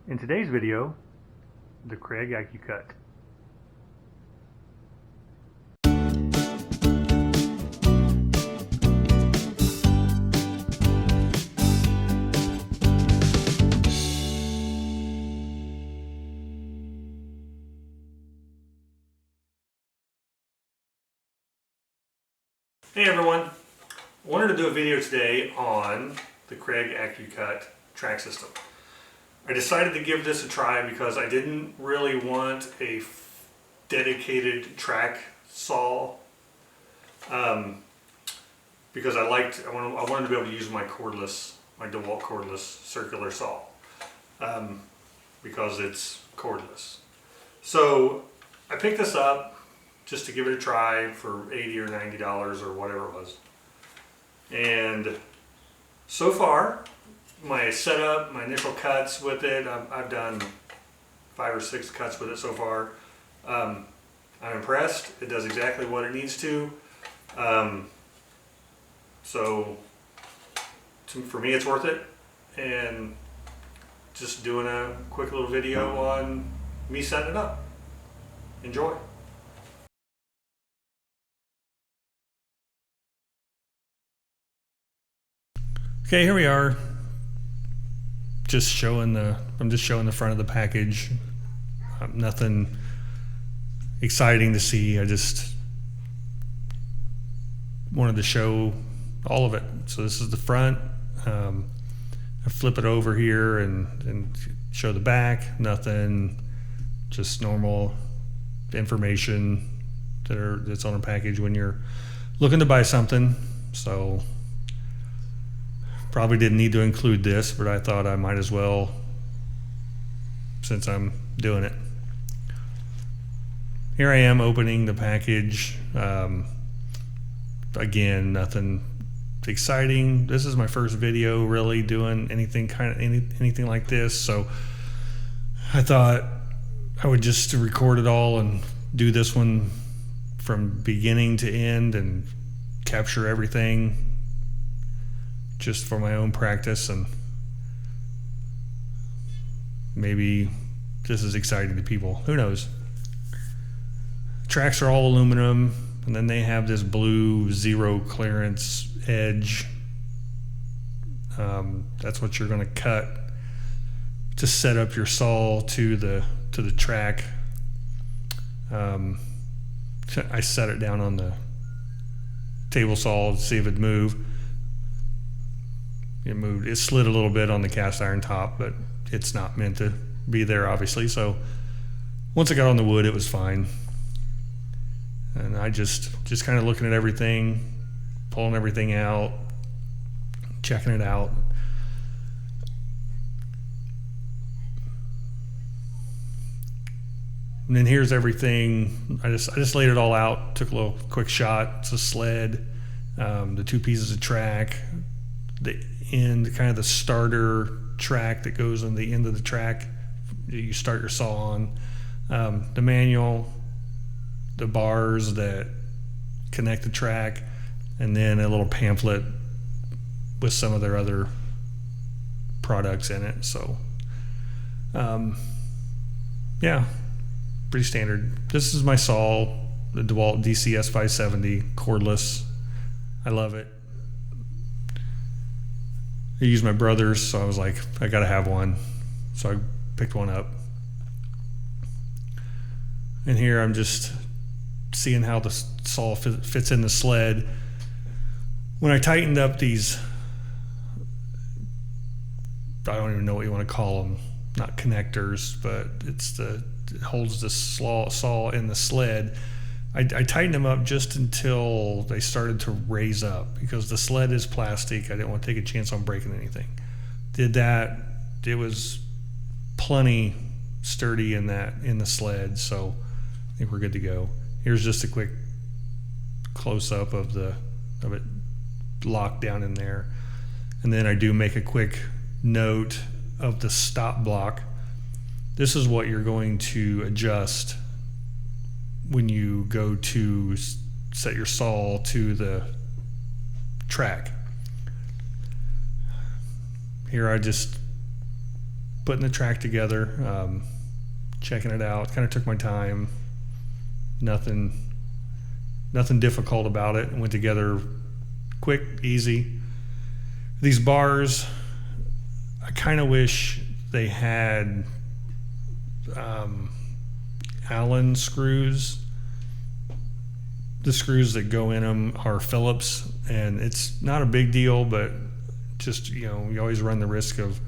In today's video, the Kreg Accu-Cut. Hey everyone, I wanted to do a video today on the Kreg Accu-Cut track system. I decided to give this a try because I didn't really want a dedicated track saw because I wanted to be able to use my cordless, my Dewalt cordless circular saw because it's cordless. So I picked this up just to give it a try for $80 or $90 or whatever it was. And so far, my setup, my initial cuts with it, I've done 5 or 6 cuts with it so far. I'm impressed. It does exactly what it needs to. So for me, it's worth it. And just doing a quick little video on me setting it up. Enjoy. Okay, here we are. I'm just showing the front of the package. Nothing exciting to see. I just wanted to show all of it. So this is the front. I flip it over here and show the back. Nothing, just normal information that's on a package when you're looking to buy something. So probably didn't need to include this, but I thought I might as well since I'm doing it. Here I am opening the package. Again, nothing exciting. This is my first video really doing anything like this, so I thought I would just record it all and do this one from beginning to end and capture everything just for my own practice, and maybe this is exciting to people. Who knows? Tracks are all aluminum, and then they have this blue zero clearance edge. That's what you're going to cut to set up your saw to the track. I set it down on the table saw to see if it'd move. It moved. It slid a little bit on the cast iron top, but it's not meant to be there, obviously. So once I got on the wood, it was fine. And I just kind of looking at everything, pulling everything out, checking it out. And then here's everything. I just laid it all out. Took a little quick shot. It's a sled, the 2 pieces of track, the end, kind of the starter track that goes on the end of the track you start your saw on, the manual, the bars that connect the track, and then a little pamphlet with some of their other products in it. So yeah, pretty standard. This is my saw, the Dewalt DCS 570 cordless. I love it. I used my brother's, so I was like, I gotta have one. So I picked one up. And here I'm just seeing how the saw fits in the sled. When I tightened up these, I don't even know what you want to call them, not connectors, but it holds the saw in the sled. I tightened them up just until they started to raise up because the sled is plastic. I didn't want to take a chance on breaking anything. Did that. It was plenty sturdy in the sled, so I think we're good to go. Here's just a quick close-up of it locked down in there. And then I do make a quick note of the stop block. This is what you're going to adjust when you go to set your saw to the track. Here I just putting the track together, checking it out. Kind of took my time. Nothing difficult about it. It went together quick, easy. These bars, I kind of wish they had Allen screws. The screws that go in them are Phillips, and it's not a big deal, but just, you always run the risk of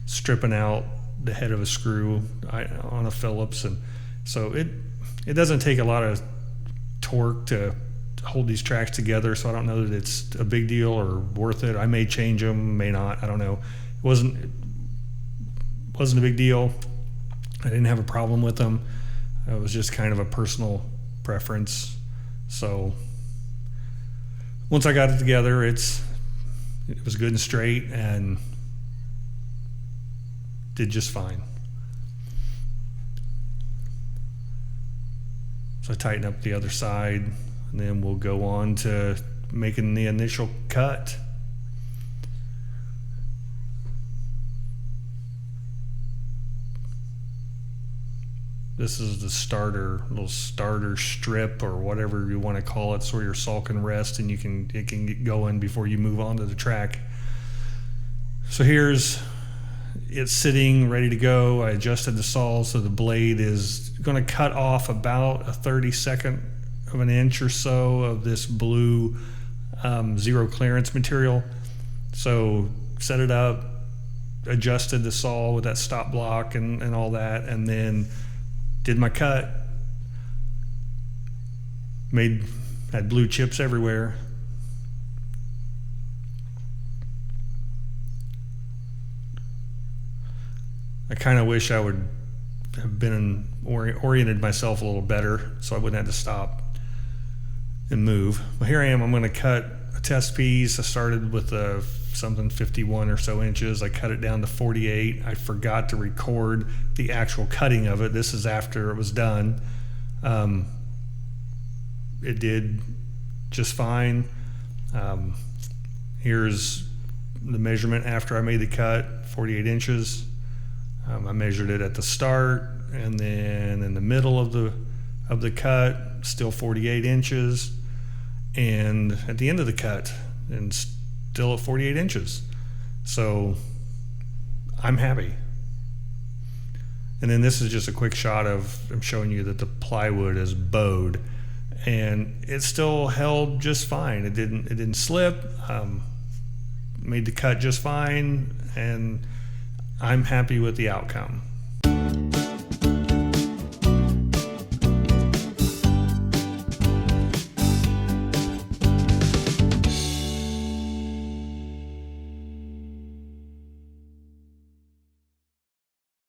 stripping out the head of a screw on a Phillips, and so it doesn't take a lot of torque to hold these tracks together, so I don't know that it's a big deal or worth it. I may change them, may not, I don't know. It wasn't a big deal. I didn't have a problem with them. It was just kind of a personal preference. So once I got it together, it was good and straight and did just fine. So I tighten up the other side, and then we'll go on to making the initial cut. This is the little starter strip, or whatever you want to call it, so your saw can rest and it can get going before you move on to the track. So it's sitting ready to go. I adjusted the saw so the blade is going to cut off about a 32nd of an inch or so of this blue zero clearance material. So set it up, adjusted the saw with that stop block and all that, and then did my cut. Had blue chips everywhere. I kind of wish I would have been oriented myself a little better so I wouldn't have to stop and move. Well, here I am. I'm going to cut a test piece. I started with something 51 or so inches. I cut it down to 48. I forgot to record the actual cutting of it. This is after it was done. It did just fine. Here's the measurement after I made the cut, 48 inches. I measured it at the start, and then in the middle of the cut, still 48 inches, and at the end of the cut, and still at 48 inches. So I'm happy. And then this is just a quick shot I'm showing you that the plywood is bowed, and it still held just fine. It didn't slip. Made the cut just fine, and I'm happy with the outcome.